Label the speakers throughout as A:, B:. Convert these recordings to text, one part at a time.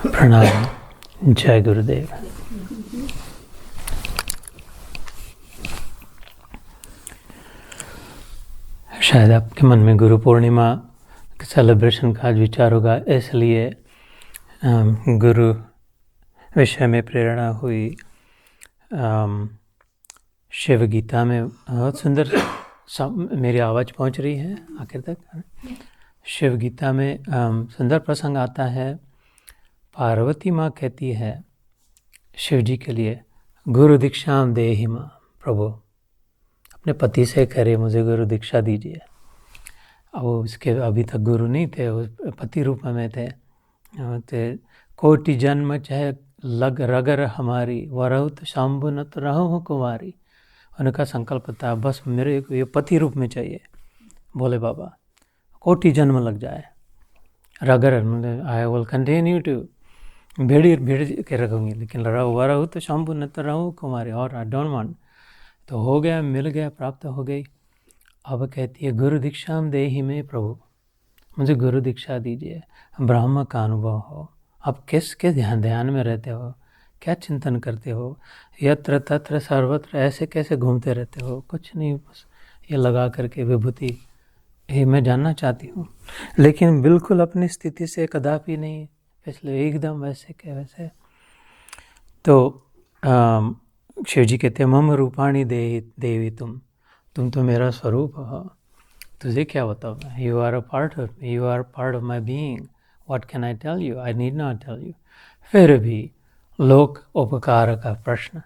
A: प्रणाम। जय गुरुदेव। शायद आपके मन में गुरु पूर्णिमा सेलिब्रेशन का आज विचार होगा, इसलिए गुरु विषय में प्रेरणा हुई। शिव गीता में बहुत सुंदर मेरी आवाज़ पहुंच रही है आखिर तक। शिव गीता में सुंदर प्रसंग आता है। पार्वती माँ कहती है शिव जी के लिए, गुरु दीक्षाम देहि माँ, प्रभु अपने पति से कह रहे मुझे गुरु दीक्षा दीजिए। अब वो उसके अभी तक गुरु नहीं थे, वो पति रूप में थे। तो कोटि जन्म चाहे लग रगर हमारी, वरहुत शंभु न तो रहूँ कुमारी। उनका संकल्प था बस मेरे को ये पति रूप में चाहिए। बोले बाबा कोटि जन्म लग जाए, रगर आई विल कंटिन्यू टू भेड़ के रखूँगी, लेकिन वरहुत तो शंभु न तो रहूँ कुमारी, और आई डोंट वांट। तो हो गया, मिल गया, प्राप्त हो गई। अब कहती है गुरु दीक्षाम देहि में, प्रभु मुझे गुरु दीक्षा दीजिए, ब्रह्म का अनुभव हो। अब किसके ध्यान में रहते हो, क्या चिंतन करते हो, यत्र तत्र सर्वत्र ऐसे कैसे घूमते रहते हो? कुछ नहीं, बस ये लगा करके विभूति ये मैं जानना चाहती हूँ, लेकिन बिल्कुल अपनी स्थिति से कदापि नहीं, इसलिए एकदम वैसे के वैसे। तो शिव जी कहते हैं मम रूपाणी देवी, तुम तो मेरा स्वरूप हो, तुझे क्या बताऊँ मैं? You are a part of me, you are part of my being, what can I tell you, I need not tell you. फिर भी लोक उपकार का प्रश्न,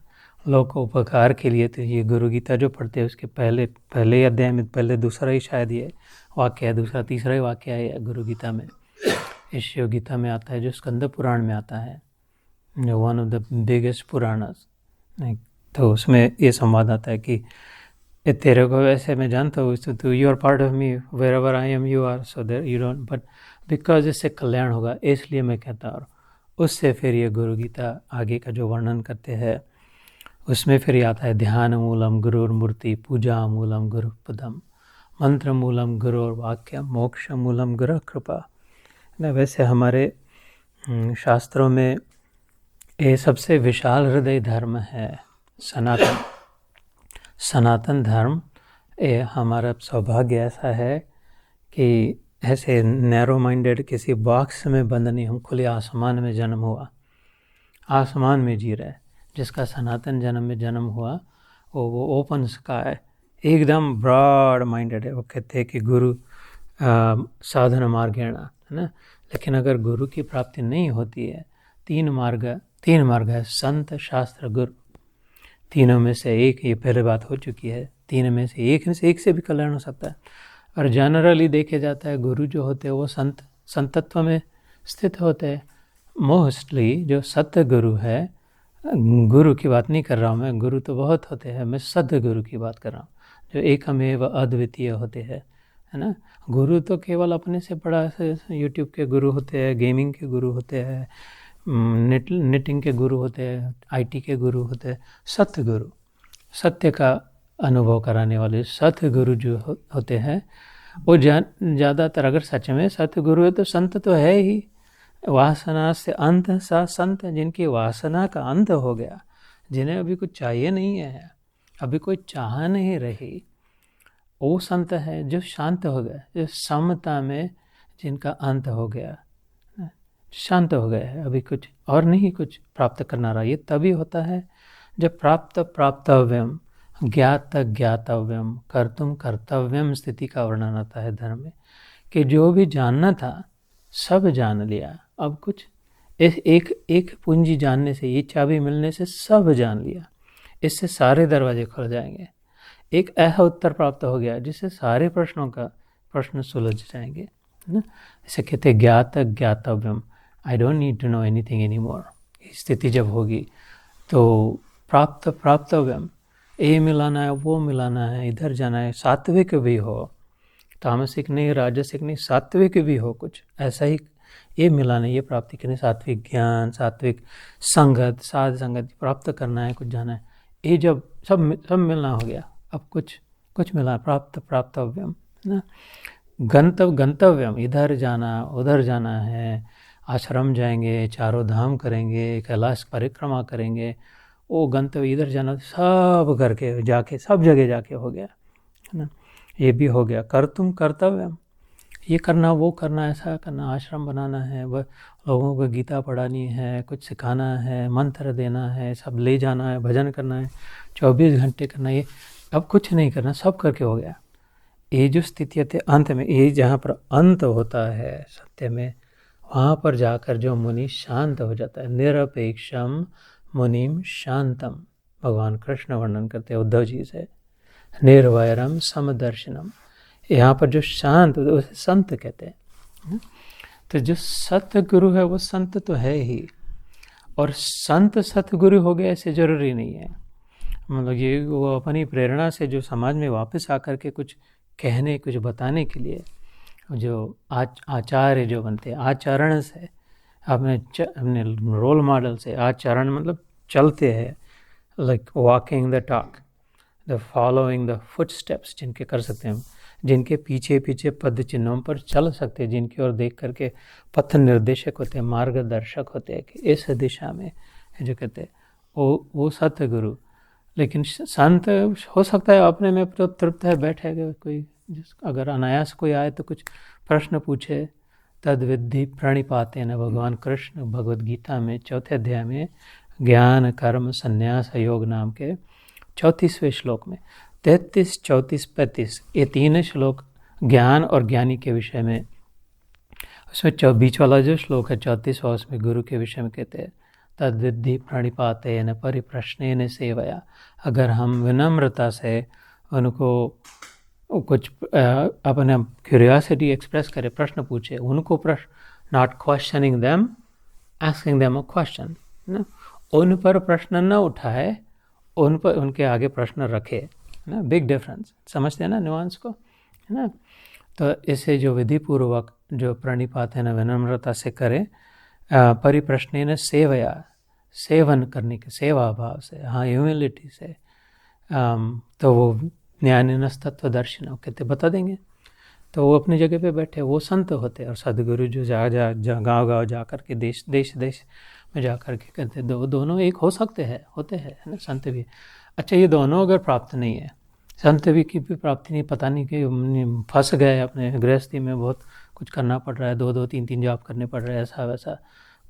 A: लोक उपकार के लिए तो ये गुरु गीता जो पढ़ते हैं उसके पहले अध्याय में, पहले दूसरा ही शायद ये वाक्य है, दूसरा तीसरा ही वाक्य है गुरु गीता में, इस शिव गीता में आता है, जो स्कंद पुराण में आता है, one of the biggest Puranas. तो उसमें ये संवाद आता है कि तेरे को वैसे मैं जानता हूँ, तो you are part of me, wherever I am you are, so there you don't, but because इससे कल्याण होगा इसलिए मैं कहता हूँ। उससे फिर ये गुरु गीता आगे का जो वर्णन करते हैं उसमें फिर ये आता है ध्यान मूलम गुरुर्मूर्ति, पूजा मूलम गुरु पदम, मंत्र मूलम गुरुर वाक्य, मोक्ष मूलम गुरु कृपा। ना वैसे हमारे शास्त्रों में ये सबसे विशाल हृदय धर्म है सनातन धर्म। ये हमारा सौभाग्य ऐसा है कि ऐसे नैरो माइंडेड किसी बॉक्स में बंद नहीं, हम खुले आसमान में जन्म हुआ, आसमान में जी रहे। जिसका सनातन जन्म में जन्म हुआ वो ओपन स्काई, एकदम ब्रॉड माइंडेड है। वो कहते हैं कि गुरु साधन मार्गेण, है ना। लेकिन अगर गुरु की प्राप्ति नहीं होती है, तीन मार्ग है, संत शास्त्र गुरु। तीनों में से एक, ये पहले बात हो चुकी है, तीन में से एक से भी कल्याण हो सकता है। और जनरली देखे जाता है गुरु जो होते हैं वो संतत्व में स्थित होते हैं। मोस्टली जो सत्य गुरु है, गुरु की बात नहीं कर रहा हूँ मैं, गुरु तो बहुत होते हैं, मैं सद्य गुरु की बात कर रहा हूँ, जो एकमेव अद्वितीय होते हैं, है ना। गुरु तो केवल अपने से बड़ा, यूट्यूब के गुरु होते हैं, गेमिंग के गुरु होते हैं, निटिंग के गुरु होते हैं, आईटी के गुरु होते हैं। सत्य गुरु, सत्य का अनुभव कराने वाले सत्य गुरु जो होते हैं वो ज़्यादातर, अगर सच में सत्य गुरु है तो संत तो है ही। वासना से अंत सा संत, जिनकी वासना का अंत हो गया, जिन्हें अभी कुछ चाहिए नहीं है, अभी कोई चाह नहीं रही, वो संत है जो शांत हो गया, जो समता में जिनका अंत हो गया, शांत हो गया है, अभी कुछ और नहीं कुछ प्राप्त करना रहा। ये तभी होता है जब प्राप्तव्यम, ज्ञात ज्ञातव्यम, कर्तुम कर्तव्यम स्थिति का वर्णन आता है धर्म में, कि जो भी जानना था सब जान लिया। अब कुछ एक पूंजी जानने से, ये चाबी मिलने से सब जान लिया, इससे सारे दरवाजे खुल जाएंगे। एक ऐसा उत्तर प्राप्त हो गया जिससे सारे प्रश्न सुलझ जाएंगे, है ना। इसे कहते ज्ञात ज्ञातव्यम, I don't need to know anything any more. स्थिति जब होगी तो प्राप्तव्यम, ये मिलाना है, वो मिलाना है, इधर जाना है, सात्विक भी हो, तामसिक नहीं, राजसिक नहीं, सात्विक भी हो, कुछ ऐसा ही ये मिलाना है, ये प्राप्ति करनी, सात्विक ज्ञान, सात्विक संगत, साध संगत प्राप्त करना है, कुछ जाना है। ये जब सब मिलना हो गया, अब कुछ मिला, प्राप्तव्यम ना। गंतव्यम, इधर जाना उधर जाना है, आश्रम जाएंगे, चारों धाम करेंगे, कैलाश परिक्रमा करेंगे, वो गंतव्य इधर जाना सब करके जाके सब जगह जाके हो गया, है ना। ये भी हो गया। कर्तुम कर्तव्य, ये करना वो करना, ऐसा करना, आश्रम बनाना है, वह लोगों को गीता पढ़ानी है, कुछ सिखाना है, मंत्र देना है, सब ले जाना है, भजन करना है, 24 घंटे करना, ये अब कुछ नहीं करना, सब करके हो गया। ये जो स्थिति है अंत में, ये जहाँ पर अंत होता है सत्य में, वहाँ पर जाकर जो मुनि शांत हो जाता है। निरपेक्षम मुनिम शांतम, भगवान कृष्ण वर्णन करते हैं उद्धव जी से। निर्वैरम समदर्शनम, यहाँ पर जो शांत उसे संत कहते हैं। तो जो सतगुरु है वो संत तो है ही, और संत सतगुरु हो गए ऐसे जरूरी नहीं है। मतलब ये वो अपनी प्रेरणा से जो समाज में वापस आकर के कुछ कहने, कुछ बताने के लिए जो आचार्य जो बनते हैं, आचरण से अपने रोल मॉडल से, आचरण मतलब चलते हैं, like walking the talk, the following the foot steps, जिनके कर सकते हैं, जिनके पीछे पीछे पद चिन्हों पर चल सकते हैं, जिनकी ओर देख करके पथ निर्देशक होते हैं, मार्गदर्शक होते हैं कि इस दिशा में, जो कहते हैं वो सतगुरु। लेकिन संत हो सकता है अपने में तृप्त है, बैठेगा कोई, अगर अनायास कोई आए तो कुछ प्रश्न पूछे, तद विद्धि प्रणिपाते न, भगवान कृष्ण भगवद गीता में 4थे अध्याय में ज्ञान कर्म संन्यास योग नाम के 34वें श्लोक में 33, 34, 35 ये 3 श्लोक ज्ञान और ज्ञानी के विषय में। उसमें बीच वाला जो श्लोक है 34वां, उसमें गुरु के विषय में कहते हैं तद विद्धि प्रणिपाते न परिप्रश्नेन सेवया, अगर हम विनम्रता से उनको कुछ अपने क्यूरियोसिटी एक्सप्रेस करें, प्रश्न पूछे उनको, प्रश्न, not questioning them, asking them a question, ना, उन पर प्रश्न न उठाए, उन पर उनके आगे प्रश्न रखे, ना, बिग डिफरेंस, समझते हैं ना नुआंस को, है ना। तो इसे जो विधि पूर्वक जो प्रणिपात है ना, विनम्रता से करें, परिप्रश्नेन सेवया, सेवन करने के, सेवा भाव से, हाँ, ह्यूमिलिटी से, तो वो न्यायनस तत्वदर्शिना कहते बता देंगे। तो वो अपनी जगह पे बैठे, वो संत होते हैं। और सदगुरु जो गाँव गाँव जा कर के, देश देश में जा कर के कहते दोनों एक हो सकते हैं, होते हैं, है ना, संत भी। अच्छा, ये दोनों अगर प्राप्त नहीं है, संत भी की भी प्राप्ति नहीं, पता नहीं कि फंस गए अपने गृहस्थी में, बहुत कुछ करना पड़ रहा है, 2-2, 3-3 जॉब करने पड़ रहे हैं, ऐसा वैसा,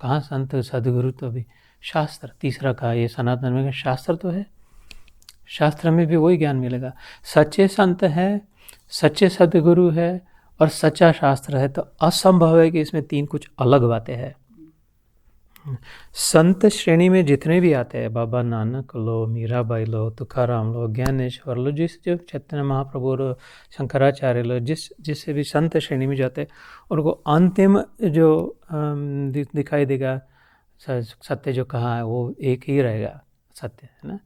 A: कहाँ संत सदगुरु। तो भी शास्त्र, तीसरा कहा, ये सनातन में शास्त्र तो है, शास्त्र में भी वही ज्ञान मिलेगा। सच्चे संत है, सच्चे सदगुरु है और सच्चा शास्त्र है, तो असंभव है कि इसमें 3 कुछ अलग बातें हैं। संत श्रेणी में जितने भी आते हैं, बाबा नानक लो, मीराबाई लो, तुकाराम लो, ज्ञानेश्वर लो, जो चैतन्य महाप्रभु लो, शंकराचार्य लो, जिससे भी संत श्रेणी में जाते हैं, उनको अंतिम जो दिखाई देगा सत्य जो कहा है वो एक ही रहेगा, सत्य, है ना।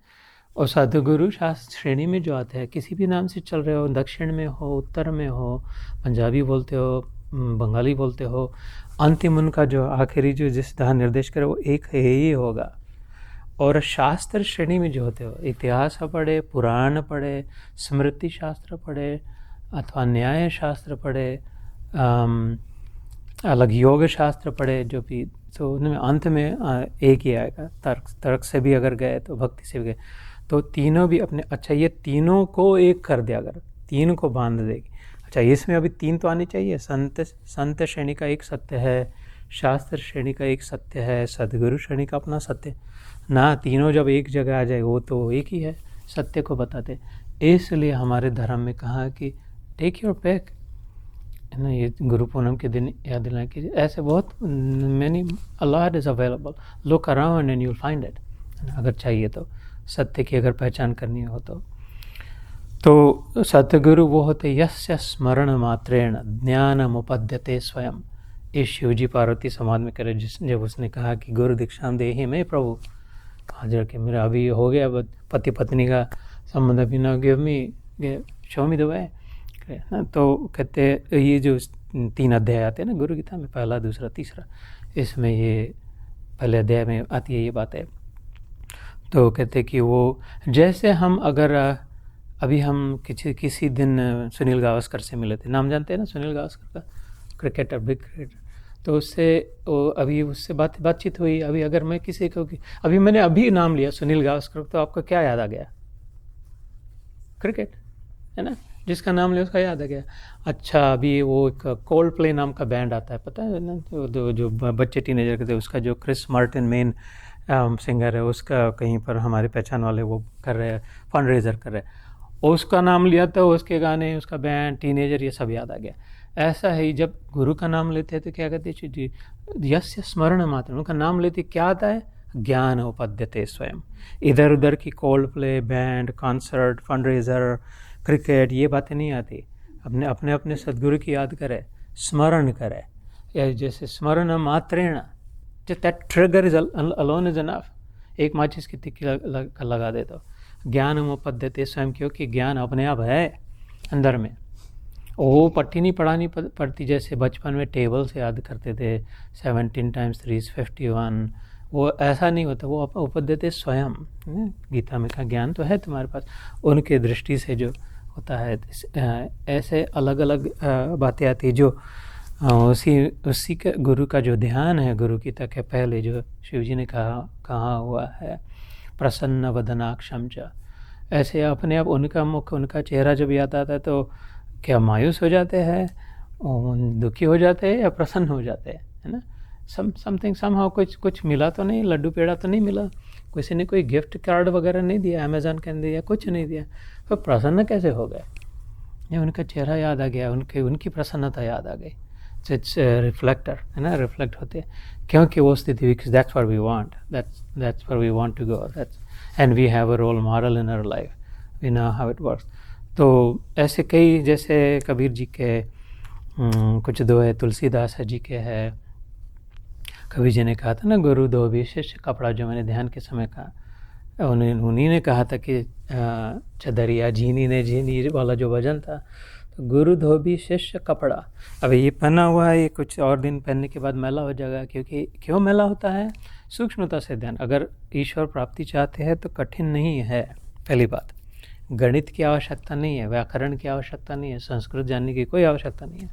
A: और सदगुरु शास्त्र श्रेणी में जो आते हैं, किसी भी नाम से चल रहे हो, दक्षिण में हो, उत्तर में हो, पंजाबी बोलते हो, बंगाली बोलते हो, अंतिम उनका जो आखिरी जो जिस तरह निर्देश करे वो एक ही होगा। और शास्त्र श्रेणी में जो होते हो, इतिहास पढ़े, पुराण पढ़े, स्मृति शास्त्र पढ़े, अथवा न्याय शास्त्र पढ़े, अलग योग शास्त्र पढ़े, जो भी, तो उनमें अंत में एक ही आएगा। तर्क से भी अगर गए तो भक्ति से भी गए, तो तीनों भी अपने, अच्छा, ये तीनों को एक कर दिया, अगर 3 को बांध देगी। अच्छा, इसमें अभी 3 तो आनी चाहिए। संत श्रेणी का एक सत्य है, शास्त्र श्रेणी का एक सत्य है, सदगुरु श्रेणी का अपना सत्य ना, तीनों जब एक जगह आ जाए वो तो एक ही है, सत्य को बताते। इसलिए हमारे धर्म में कहा कि टेक योर पिक, है ना। ये गुरु पूनम के दिन याद दिलाएं कि ऐसे बहुत many lot is available, look around and you'll find it, अगर चाहिए तो, सत्य की अगर पहचान करनी हो तो सतगुरु वो होते यस्य स्मरण मात्रेण ज्ञानमुपद्यते स्वयं। इस शिवजी पार्वती संवाद में करे, जब उसने कहा कि गुरु दीक्षा दे ही मैं प्रभु, हाजिर के मेरा अभी हो गया पति पत्नी का संबंध, अभी ना give me show me the way, तो कहते ये जो 3 अध्याय आते हैं ना गुरु गीता में, पहला, दूसरा, तीसरा, इसमें ये पहले अध्याय में आती है ये बातें। तो कहते कि वो जैसे हम अगर अभी हम किसी दिन सुनील गावस्कर से मिले थे, नाम जानते हैं ना सुनील गावस्कर का, क्रिकेटर, बिग क्रिकेटर। तो उससे अभी उससे बातचीत हुई। अभी अगर मैं किसी को अभी मैंने अभी नाम लिया सुनील गावस्कर, तो आपको क्या याद आ गया? क्रिकेट, है ना, जिसका नाम लिया उसका याद आ गया। अच्छा, अभी वो एक कोल्ड प्ले नाम का बैंड आता है, पता है ना, जो बच्चे टीनेजर के थे, उसका जो क्रिस मार्टिन मेन सिंगर है, उसका कहीं पर हमारे पहचान वाले वो कर रहे हैं, फंड रेजर कर रहे हैं, उसका नाम लिया तो उसके गाने, उसका बैंड, टीनेजर, ये सब याद आ गया। ऐसा है, जब गुरु का नाम लेते हैं तो क्या कहते हैं जी, यस्य स्मरण मात्र, उनका नाम लेते क्या आता है? ज्ञान उपद्यते स्वयं। इधर उधर की cold play, band, concert, fund raiser, cricket, ये बातें नहीं आती। अपने अपने अपने सदगुरु की याद करे, स्मरण करे, या जैसे स्मरण मात्रेण, that trigger is alone is enough. एक माचिस की तिक्की लगा दे तो ज्ञान उपद्यते स्वयं, क्योंकि ज्ञान अपने आप है अंदर में। वो पट्टी नहीं पढ़ानी पड़ती, जैसे बचपन में टेबल से याद करते थे 17 × 3 = 51, वो ऐसा नहीं होता, वो उपद्यते स्वयं। गीता में का ज्ञान तो है तुम्हारे पास, उनके दृष्टि से जो होता है। ऐसे अलग अलग बातें आती जो उसी के गुरु का जो ध्यान है, गुरु की तक है, पहले जो शिव जी ने कहा हुआ है, प्रसन्न वदनाक्षम च। ऐसे अपने आप उनका मुख, उनका चेहरा जब याद आता है तो क्या मायूस हो जाते हैं, दुखी हो जाते हैं, या प्रसन्न हो जाते हैं, है ना। समथिंग समहाउ कुछ मिला तो नहीं, लड्डू पेड़ा तो नहीं मिला, किसी ने कोई गिफ्ट कार्ड वगैरह नहीं दिया, अमेज़न के दिया, कुछ नहीं दिया, तो प्रसन्न कैसे हो गए? ये उनका चेहरा याद आ गया, उनकी प्रसन्नता याद आ गई। इट्स रिफ्लेक्टर, है ना, रिफ्लेक्ट होते हैं, क्योंकि वो स्थिति, because that's what we want, that's where we want to go, that's and we have a role model in our life, we know how it works. तो ऐसे कई, जैसे कबीर जी के कुछ दोहे, तुलसीदास जी के है। कबीर जी ने कहा था ना, गुरु धोबी शिष्य कपड़ा, जो मैंने ध्यान के समय कहा, उन्हीं ने कहा था कि चदरिया झीनी ने झीनी वाला जो भजन था, तो गुरु धोबी शिष्य कपड़ा। अब ये पहना हुआ है, ये कुछ और दिन पहनने के बाद मैला हो जाएगा। क्योंकि क्यों मैला होता है? सूक्ष्मता से ध्यान। अगर ईश्वर प्राप्ति चाहते हैं तो कठिन नहीं है। पहली बात, गणित की आवश्यकता नहीं है, व्याकरण की आवश्यकता नहीं है, संस्कृत जानने की कोई आवश्यकता नहीं है,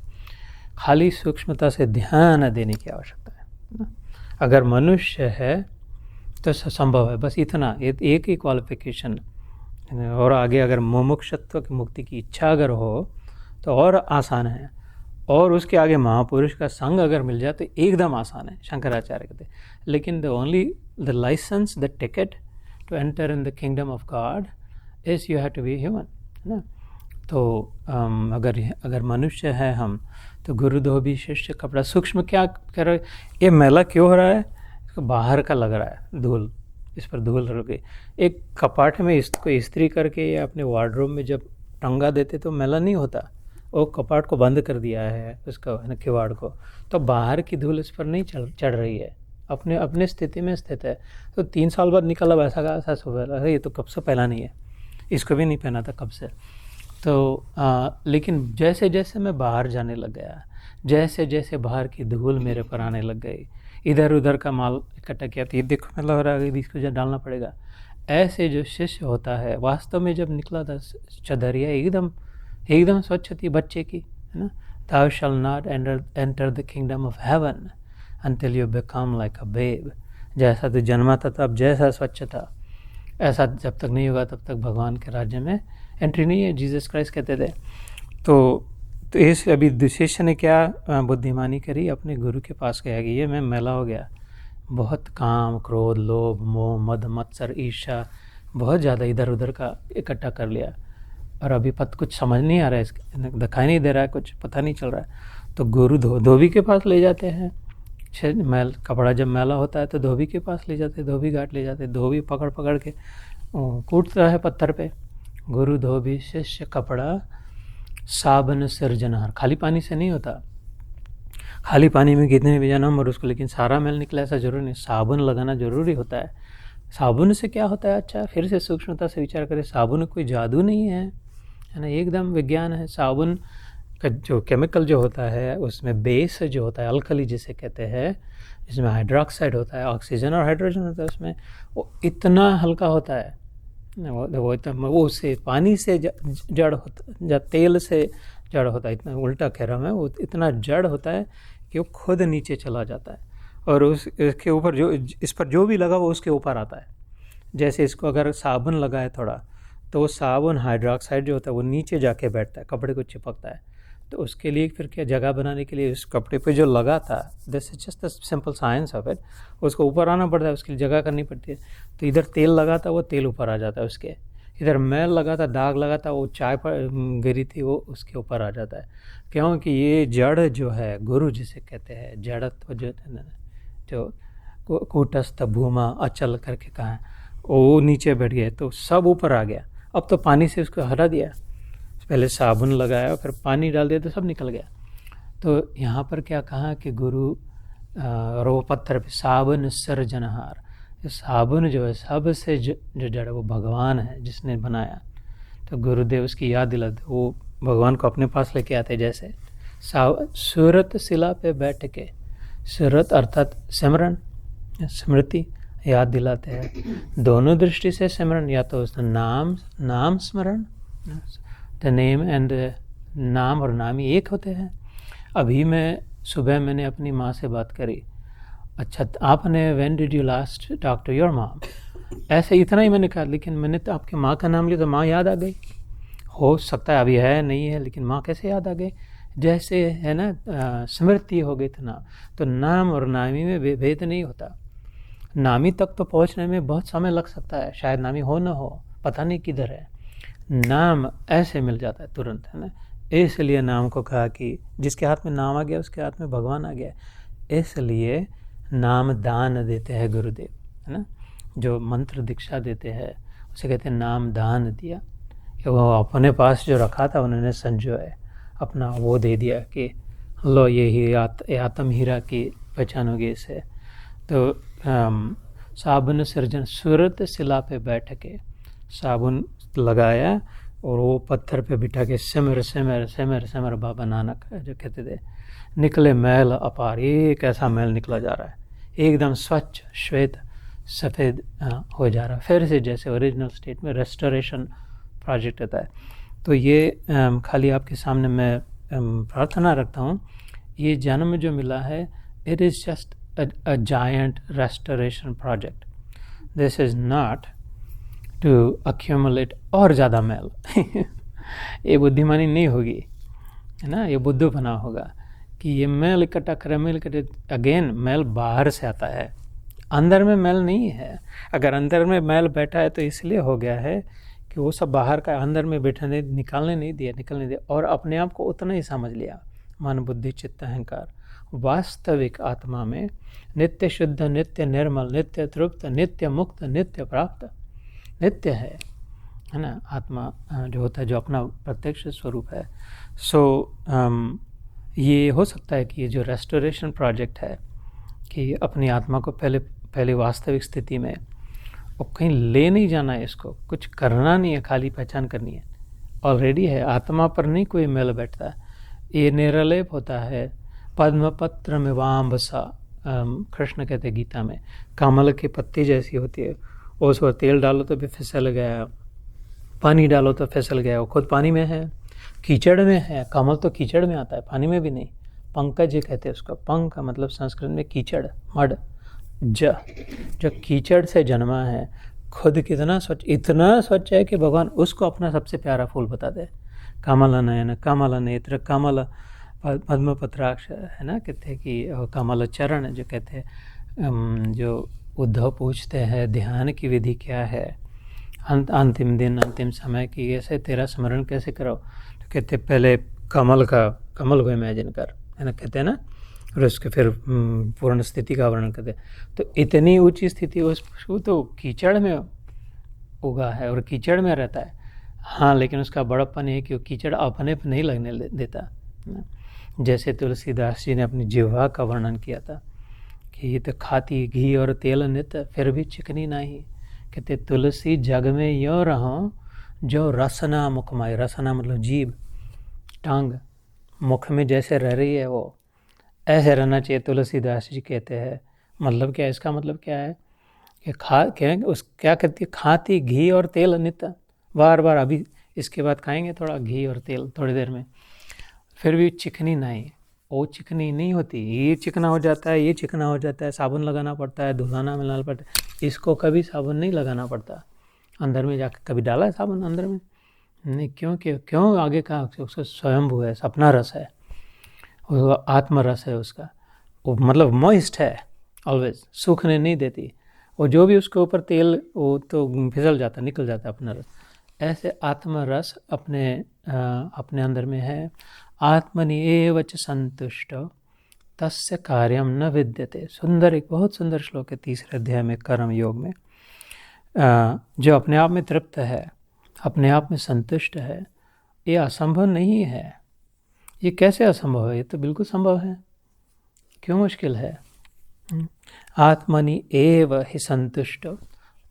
A: खाली सूक्ष्मता से ध्यान देने की आवश्यकता है। अगर मनुष्य है तो संभव है, बस इतना, एक ही क्वालिफिकेशन। और आगे अगर मुमुक्षत्व की मुक्ति की इच्छा अगर हो तो और आसान है, और उसके आगे महापुरुष का संग अगर मिल जाए तो एकदम आसान है, शंकराचार्य कहते। लेकिन the licence, the ticket to enter in the kingdom of God is you have to be human, है ना। तो अगर मनुष्य है हम, तो गुरु धोबी शिष्य कपड़ा। सूक्ष्म क्या कर रहे, ये मैला क्यों हो रहा है? बाहर का लग रहा है, धूल, इस पर धूल रह गई। एक कपाट में इसको इस्त्री करके या अपने वार्डरोब में जब टंगा देते तो मैला नहीं होता। वो कपाट को बंद कर दिया है, उसका किवाड़ को, तो बाहर की धूल इस पर नहीं चढ़ रही है, अपने स्थिति में स्थित है। तो 3 साल बाद निकला वैसा सुबह, अरे ये तो कब से पहला नहीं है, इसको भी नहीं पहना था कब से। तो लेकिन जैसे जैसे मैं बाहर जाने लग गया, जैसे जैसे बाहर की धूल मेरे पर आने लग गई, इधर उधर का माल इकट्ठा किया, तो ये देखो मैला हो रहा है, इसको डालना पड़ेगा। ऐसे जो शिष्य होता है, वास्तव में जब निकला था चदरिया एकदम स्वच्छ थी बच्चे की, है ना। Thou shall not enter the kingdom of heaven until you become like a babe। जैसा तो जन्मा था तब जैसा स्वच्छ था, ऐसा जब तक नहीं होगा तब तक भगवान के राज्य में एंट्री नहीं है, जीसस क्राइस्ट कहते थे। तो इस अभी शिष्य ने क्या बुद्धिमानी करी, अपने गुरु के पास गया कि ये मैं मैला हो गया, बहुत काम, क्रोध, लोभ, मोह, मद, मत्सर, ईर्ष्या, बहुत ज़्यादा इधर उधर का इकट्ठा कर लिया, और अभी कुछ समझ नहीं आ रहा है, दिखाई नहीं दे रहा है, कुछ पता नहीं चल रहा है। तो गुरु धोबी के पास ले जाते हैं। कपड़ा जब मैला होता है तो धोबी के पास ले जाते, धोबी घाट ले जाते, धोबी पकड़ के कूटता है पत्थर पे। गुरु धोबी शिष्य कपड़ा साबन सिरजनहार। खाली पानी से नहीं होता, खाली पानी में कितने भी जन्म और उसको, लेकिन सारा मैल निकला ऐसा जरूरी नहीं, साबुन लगाना जरूरी होता है। साबुन से क्या होता है? अच्छा, फिर से सूक्ष्मता से विचार करें, साबुन कोई जादू नहीं है ना, एकदम विज्ञान है। साबुन का जो केमिकल जो होता है उसमें बेस जो होता है, अल्कली जिसे कहते हैं, जिसमें हाइड्रोक्साइड होता है, ऑक्सीजन और हाइड्रोजन होता है, उसमें वो इतना हल्का होता है, वो उससे पानी से जड़ होता, या तेल से जड़ होता है, इतना उल्टा कह रहा हूँ मैं, वो इतना जड़ होता है कि वो खुद नीचे चला जाता है और इसके ऊपर जो इस पर जो भी लगा वो उसके ऊपर आता है। जैसे इसको अगर साबुन लगा है थोड़ा, तो वो साबुन हाइड्रोक्साइड जो होता है वो नीचे जाके बैठता है, कपड़े को चिपकता है। तो उसके लिए फिर क्या, जगह बनाने के लिए उस कपड़े पे जो लगा था, this is just the simple science of it, उसको ऊपर आना पड़ता है, उसके लिए जगह करनी पड़ती है। तो इधर तेल लगा था, वो तेल ऊपर आ जाता है उसके, इधर मैल लगा था, दाग लगा था, वो चाय पर गिरी थी, वो उसके ऊपर आ जाता है। क्योंकि ये जड़ जो है, गुरु जिसे कहते हैं, जड़त्व जो कूटस्थ भूमा अचल करके कहा है, वो नीचे बैठ गए तो सब ऊपर आ गया। अब तो पानी से उसको हटा दिया, पहले साबुन लगाया फिर पानी डाल दिया तो सब निकल गया। तो यहाँ पर क्या कहा कि गुरु और वो पत्थर पे साबुन सर्जनहार, साबुन जो है सबसे जो जड़ वो भगवान है जिसने बनाया। तो गुरुदेव उसकी याद दिलाते, वो भगवान को अपने पास लेके आते। जैसे सूरत शिला पे बैठ के, सूरत अर्थात सिमरन, स्मृति, याद दिलाते हैं। दोनों दृष्टि से सिमरन, या तो उसका नाम स्मरण, द नेम एंड नाम और नामी एक होते हैं। अभी सुबह मैंने अपनी माँ से बात करी, अच्छा आपने when did you last talk to your mom, ऐसे इतना ही मैंने कहा, लेकिन मैंने तो आपके माँ का नाम लिया तो माँ याद आ गई। हो सकता है अभी है नहीं है, लेकिन माँ कैसे याद आ गई? जैसे है ना, स्मृति हो गई था। तो नाम और नामी में भेद नहीं होता। नामी तक तो पहुंचने में बहुत समय लग सकता है, शायद नामी हो ना हो, पता नहीं किधर है। नाम ऐसे मिल जाता है तुरंत, है ना। इसलिए नाम को कहा कि जिसके हाथ में नाम आ गया उसके हाथ में भगवान आ गया। इसलिए नाम दान देते हैं गुरुदेव, है ना। जो मंत्र दीक्षा देते हैं उसे कहते हैं नाम दान दिया। वो अपने पास जो रखा था उन्होंने संजोए अपना वो दे दिया कि लो ये ही आत्म हीरा की पहचान होगी इसे। तो साबुन सर्जन, सूरत शिला पे बैठ के साबुन लगाया और वो पत्थर पे बिठा के सिमर सिमर सिमर सिमर, बाबा नानक जो कहते थे, निकले मैल अपार। एक ऐसा मैल निकला जा रहा है, एकदम स्वच्छ श्वेत सफ़ेद हो जा रहा है, फिर से जैसे ओरिजिनल स्टेट में। रेस्टोरेशन प्रोजेक्ट होता है। तो ये खाली आपके सामने मैं प्रार्थना रखता हूँ, ये जन्म जो मिला है, it is just a giant restoration project. This is not to accumulate और ज़्यादा मैल। ये बुद्धिमानी नहीं होगी, है ना, ये बुद्धूपना होगा कि ये मैल इकट्ठा करें, मैल इकट्ठे। अगेन मैल बाहर से आता है, अंदर में मैल नहीं है। अगर अंदर में मैल बैठा है तो इसलिए हो गया है कि वो सब बाहर का अंदर में बैठने निकालने नहीं दिया, और अपने आप को उतना ही समझ लिया, मन बुद्धि चित्त अहंकार। वास्तविक आत्मा में नित्य शुद्ध, नित्य निर्मल, नित्य तृप्त, नित्य मुक्त, नित्य प्राप्त, नित्य है ना आत्मा जो होता है, जो अपना प्रत्यक्ष स्वरूप है। ये हो सकता है कि ये जो रेस्टोरेशन प्रोजेक्ट है कि अपनी आत्मा को पहले वास्तविक स्थिति में, और कहीं ले नहीं जाना है, इसको कुछ करना नहीं है, खाली पहचान करनी है। ऑलरेडी है, आत्मा पर नहीं कोई मेल बैठता, ये निरलेप होता है। पद्मपत्र में वाम्बसा, कृष्ण कहते गीता में, कमल की पत्ती जैसी होती है, उस पर तेल डालो तो भी फिसल गया, पानी डालो तो फिसल गया, वो खुद पानी में है, कीचड़ में है। कमल तो कीचड़ में आता है, पानी में भी नहीं। पंकज कहते हैं उसको, पंक मतलब संस्कृत में कीचड़, मड, जो कीचड़ से जन्मा है, खुद कितना स्वच्छ, इतना स्वच्छ है कि भगवान उसको अपना सबसे प्यारा फूल बताते हैं। कमल नयन, कमल नेत्र, कमल पद्म पत्राक्ष, है ना, कहते हैं कि कमल चरण, जो कहते हैं, जो उद्धव पूछते हैं ध्यान की विधि क्या है, अंतिम दिन अंतिम समय की, ऐसे तेरा स्मरण कैसे करो, तो कहते पहले कमल को इमेजिन कर, है ना, कहते हैं ना, और उसके फिर पूर्ण स्थिति का वर्णन करते हैं। तो इतनी ऊंची स्थिति उसको तो कीचड़ में उगा है और कीचड़ में रहता है। हाँ, लेकिन उसका बड़प्पन है कि वो कीचड़ अपने पे नहीं लगने देता। जैसे तुलसीदास जी ने अपनी जिह्वा का वर्णन किया था कि ये तो खाती घी और तेल नित, फिर भी चिकनी नहीं। कहते तुलसी जग में यो रहो जो रसना मुखमाई, रसना मतलब जीभ, टांग, मुख में जैसे रह रही है वो ऐसे रहना चाहिए, तुलसीदास जी कहते हैं। मतलब क्या, इसका मतलब क्या है कि क्या कहती है, खाती घी और तेल नित, बार बार। अभी इसके बाद खाएंगे थोड़ा घी और तेल थोड़ी देर में, फिर भी चिकनी नहीं, वो चिकनी नहीं होती, ये चिकना हो जाता है, ये चिकना हो जाता है, साबुन लगाना पड़ता है, धुलाना मिलाना पड़ता है। इसको कभी साबुन नहीं लगाना पड़ता, अंदर में जाकर कभी डाला है साबुन अंदर में नहीं। क्यों आगे का उसका स्वयंभू है, अपना रस है, वो आत्म रस है उसका, वो मतलब मॉइस्ट है ऑलवेज, सूखने नहीं देती। वो जो भी उसके ऊपर तेल वो तो फिसल जाता, निकल जाता अपना रस। ऐसे आत्म रस अपने अंदर में है। आत्मनि एव च संतुष्ट तस्य कार्यम न विद्यते। सुंदर, एक बहुत सुंदर श्लोक है 3 अध्याय में कर्म योग में। जो अपने आप में तृप्त है, अपने आप में संतुष्ट है, ये असंभव नहीं है। ये कैसे असंभव है? ये तो बिल्कुल संभव है। क्यों मुश्किल है? आत्मनि एव हि संतुष्ट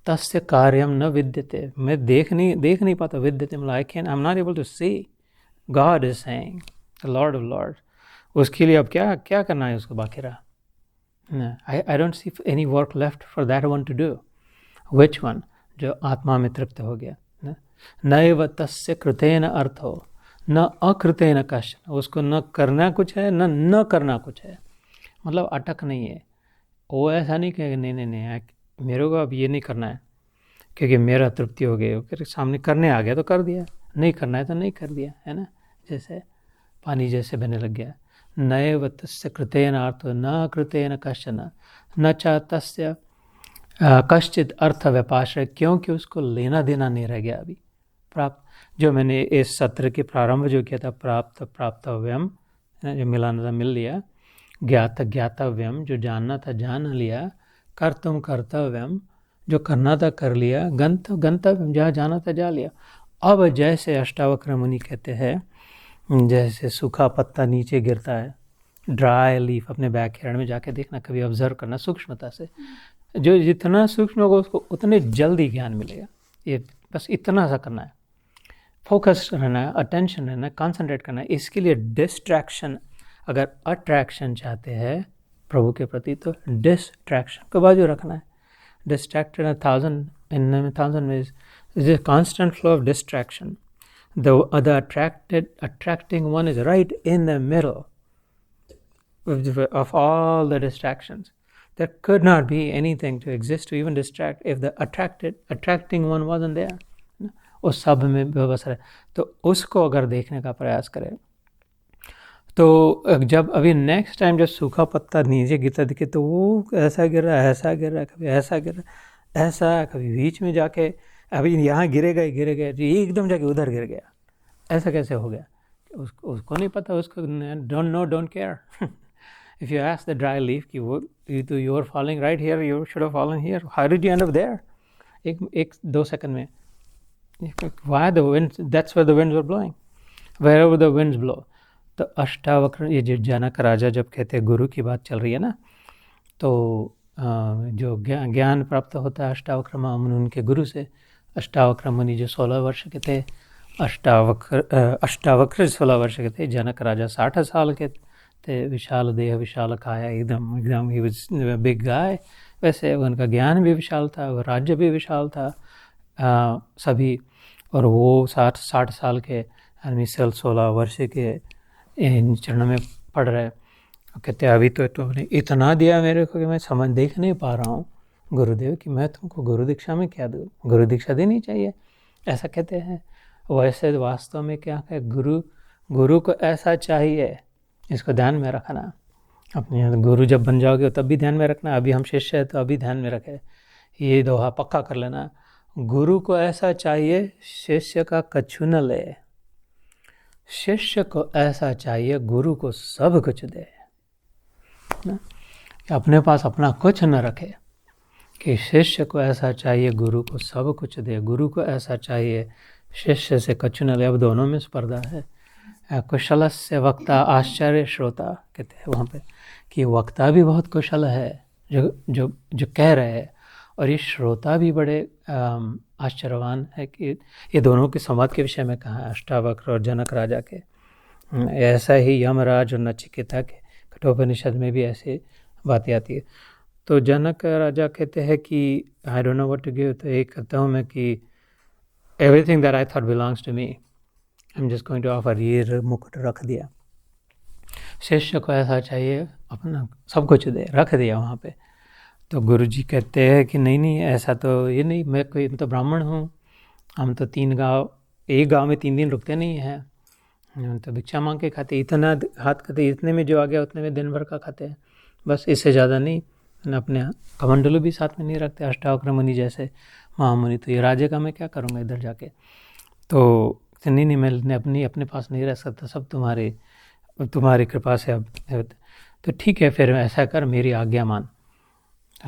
A: तस्य कार्यम न विद्यते। मैं देख नहीं पाता। विद्यते मतलब I am not able to see. God is saying, the lord of lord. उसके लिए अब क्या करना है उसको बाकी रहा? I don't see any work left for that one to do. Which one? जो आत्मा में तृप्त हो गया। नैव तस्य कृतेन अर्थो न अकृतेन कश्चन। उसको न करना कुछ है, न करना कुछ है, मतलब अटक नहीं है। वो ऐसा नहीं कहेगा नहीं मेरे को अब ये नहीं करना है क्योंकि मेरा तृप्ति हो गई, फिर सामने करने आ गया तो कर दिया, नहीं करना है तो नहीं कर दिया, है ना। जैसे पानी जैसे बहने लग गया। नैव तस्य कृतेन अर्थो न कृतेन कश्चन न च तस्य कश्चित अर्थ व्यपाश्रय। क्योंकि उसको लेना देना नहीं रह गया अभी। प्राप्त, जो मैंने इस सत्र के प्रारंभ जो किया था, प्राप्तव्यम, जो मिलाना था मिल लिया, ज्ञातव्यम, जो जानना था जान लिया, कर्तव्यम, जो करना था कर लिया, गंतव्यम, जहाँ जाना था जा लिया। अब जैसे अष्टावक्र मुनि कहते हैं, जैसे सूखा पत्ता नीचे गिरता है, ड्राई लीफ, अपने बैकयार्ड में जाके देखना, कभी ऑब्जर्व करना सूक्ष्मता से। जो जितना सूक्ष्म होगा उसको उतने जल्दी ज्ञान मिलेगा। ये बस इतना सा करना है, फोकस रहना है, अटेंशन रहना है, कॉन्सेंट्रेट करना है। इसके लिए डिस्ट्रैक्शन, अगर अट्रैक्शन चाहते हैं प्रभु के प्रति तो डिस्ट्रैक्शन को बाजू रखना है। Distracted in 1000 ways is a constant flow of distraction. The attracting one is right in the middle of all the distractions. There could not be anything to exist to even distract if the attracting one wasn't there. उस सब में व्यवस्था है, तो उसको अगर देखने का प्रयास करें तो जब अभी नेक्स्ट टाइम जब सूखा पत्ता नीचे गिरता दिखे तो वो ऐसा गिर रहा है, ऐसा गिर रहा है, कभी ऐसा गिर रहा है, ऐसा, कभी बीच में जाके अभी यहाँ गिरेगा एकदम जाके उधर गिर गया। ऐसा कैसे हो गया? उसको नहीं पता, उसको don't care. If you ask the dry leaf कि वो you are following right here, you should have fallen here, how did you end up there? एक 2 सेकंड में। Why the winds? That's where the winds were blowing. Wherever the winds blow. तो अष्टावक्र, ये जो जनक राजा जब कहते हैं गुरु की बात चल रही है ना, तो जो ज्ञान प्राप्त होता है अष्टावक्र मुनि उनके गुरु से। अष्टावक्र मुनि जो 16 वर्ष के थे, अष्टावक्र 16 वर्ष के थे, जनक राजा 60 साल के थे, विशाल देह विशाल काया, एकदम ही वाज बिग गाय। वैसे उनका ज्ञान भी विशाल था, राज्य भी विशाल था, सभी। और वो 60 साल के आदमी 16 वर्ष के इन चरणों में पढ़ रहे। कहते अभी तो तुमने इतना दिया मेरे को कि मैं समझ देख नहीं पा रहा हूँ गुरुदेव कि मैं तुमको गुरु दीक्षा में क्या दूँ, गुरु दीक्षा देनी चाहिए, ऐसा कहते हैं। वैसे वास्तव में क्या है, गुरु को ऐसा चाहिए, इसको ध्यान में रखना। अपने गुरु जब बन जाओगे तब भी ध्यान में रखना। अभी हम शिष्य हैं तो अभी ध्यान में रखे, ये दोहा पक्का कर लेना। गुरु को ऐसा चाहिए शिष्य का कछु न ले, शिष्य को ऐसा चाहिए गुरु को सब कुछ दे ना, अपने पास अपना कुछ न रखे। कि शिष्य को ऐसा चाहिए गुरु को सब कुछ दे, गुरु को ऐसा चाहिए शिष्य से कछु न ले। अब दोनों में स्पर्धा है। कुशलस्य वक्ता आश्चर्य श्रोता, कहते हैं वहाँ पे कि वक्ता भी बहुत कुशल है जो कह रहे हैं, और ये श्रोता भी बड़े आश्चर्यवान है कि ये दोनों के संवाद के विषय में कहा है अष्टावक्र और जनक राजा के। ऐसा ही यमराज और नचिकेता के कठोपनिषद में भी ऐसी बातें आती है। तो जनक राजा कहते हैं कि I don't know what to give, तो एक कहता हूँ मैं कि everything that I thought belongs to me, I am just going to offer. ये मुकुट रख दिया। शिष्य को ऐसा चाहिए अपना सब कुछ रख दिया वहाँ पे। तो गुरु जी कहते हैं कि नहीं ऐसा तो ये नहीं, मैं तो ब्राह्मण हूँ, हम तो 3 गाँव, एक गाँव में 3 दिन रुकते नहीं हैं, हम तो भिक्षा मांग के खाते, इतना हाथ खाते, इतने में जो आ गया उतने में दिन भर का खाते हैं, बस इससे ज़्यादा नहीं। अपने कमंडलू भी साथ में नहीं रखते, अष्टावक्र मुनि जैसे महामुनि, तो ये राज्य का मैं क्या करूँगा इधर जाके। तो नहीं मैं अपने पास नहीं रह सकता, सब तुम्हारी कृपा से अब। तो ठीक है फिर ऐसा कर, मेरी आज्ञा मान।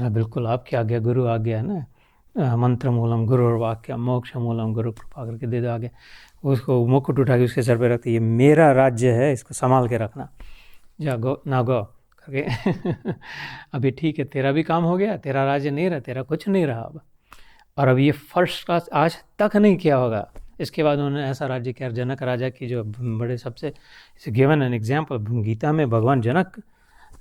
A: बिल्कुल आपकी आज्ञा, गुरु आज्ञा है ना, मंत्र मूलम गुरु और वाक्य मोक्ष मूलम गुरु कृपा करके दे दो आगे। उसको मुकुट उठा के उसके सर पे रखते, ये मेरा राज्य है, इसको संभाल के रखना, जा गो ना गो करके अभी ठीक है, तेरा भी काम हो गया, तेरा राज्य नहीं रहा, तेरा कुछ नहीं रहा अब। और अब ये फर्स्ट क्लास आज तक नहीं किया होगा। इसके बाद उन्होंने ऐसा राज्य किया, जनक राजा की जो बड़े सबसे गिवन एन एग्जाम्पल गीता में, भगवान जनक